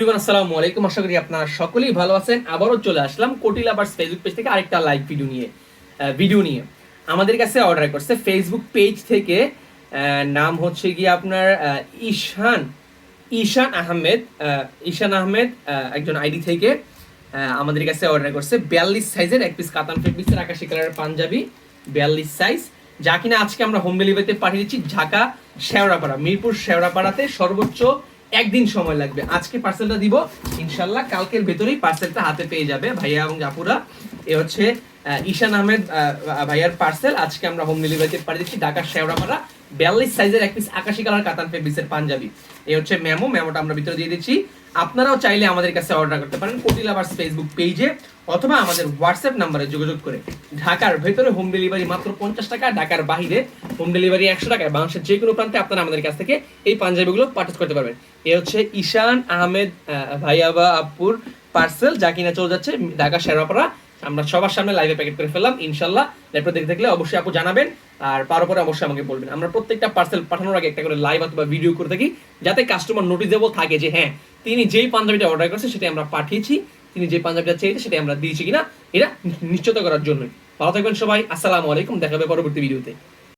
আসসালামু আলাইকুম, আশা করি আপনারা সকলেই ভালো আছেন। আবারও চলে আসলাম কোটি লাভার্স ফেসবুক পেজ থেকে আরেকটা লাইভ ভিডিও নিয়ে আমাদের কাছে অর্ডার করছে ফেসবুক পেজ থেকে। নাম হচ্ছে গিয়ে আপনার ঈশান ঈশান আহমেদ। একজন আইডি থেকে আমাদের কাছে অর্ডার করছে 42 সাইজের এক পিস কাতান ফেব্রিক্সের আকাশি কালারের পাঞ্জাবি, 42 সাইজ, যা কিনা আজকে আমরা হোম ডেলিভারিতে পাঠিয়ে দিচ্ছি ঢাকা শেওড়াপাড়া, মিরপুর শেওড়াপাড়াতে। সর্বোচ্চ একদিন সময় লাগবে। আজকে পার্সেলটা দিব, ইনশাল্লাহ কালকের ভেতরেই পার্সেলটা হাতে পেয়ে যাবে ভাইয়া এবং আপুরা। এ হচ্ছে ঈশান আহমেদ ভাইয়ার পার্সেল। আজকে আমরা হোম ডেলিভারিতে পাঠিয়ে দিচ্ছি ঢাকা শেওড়াপাড়া, 42 সাইজের এক পিস আকাশি কালার কাতান ফেব্রিক্সের পাঞ্জাবি। এই হচ্ছে মেমোটা আমরা ভিতরে দিয়ে দিচ্ছি। আপনারাও চাইলে আমাদের কাছে অর্ডার করতে পারেন কোটি লাভার্স ফেসবুক পেজে, অথবা আমাদের হোয়াটসঅ্যাপ নাম্বারে যোগাযোগ করে। ঢাকার ভেতরে হোম ডেলিভারি মাত্র 50 টাকা, ঢাকার বাইরে হোম ডেলিভারি 100 টাকায়। বাংলাদেশের যে কোনো প্রান্তে আপনারা আমাদের কাছ থেকে এই পাঞ্জাবিগুলো পারচেজ করতে পারবেন। এ হচ্ছে ঈশান আহমেদ ভাইয়া বা আপুর পার্সেল, যা কিনা চলে যাচ্ছে ঢাকা শেওড়াপাড়া। আমরা সবার সামনে লাইভে প্যাকেট করে ফেললাম। ইনশাল্লাহ ল্যাপটপ দেখে থাকলে অবশ্যই আপু জানাবেন, আর পারো পরে অবশ্যই আমাকে বলবেন। আমরা প্রত্যেকটা পার্সেল পাঠানোর আগে একটা করে লাইভ অথবা ভিডিও করে থাকি, যাতে কাস্টমার নোটিসেবল থাকে যে হ্যাঁ, তিনি যেই পাঞ্জাবিটা অর্ডার করছে সেটা আমরা পাঠিয়েছি, তিনি যে পাঞ্জাবিটা চেয়েছে সেটা আমরা দিয়েছি কিনা, এটা নিশ্চিত করার জন্য। ভালো থাকবেন সবাই, আসসালামু আলাইকুম, দেখা হবে পরবর্তী ভিডিওতে।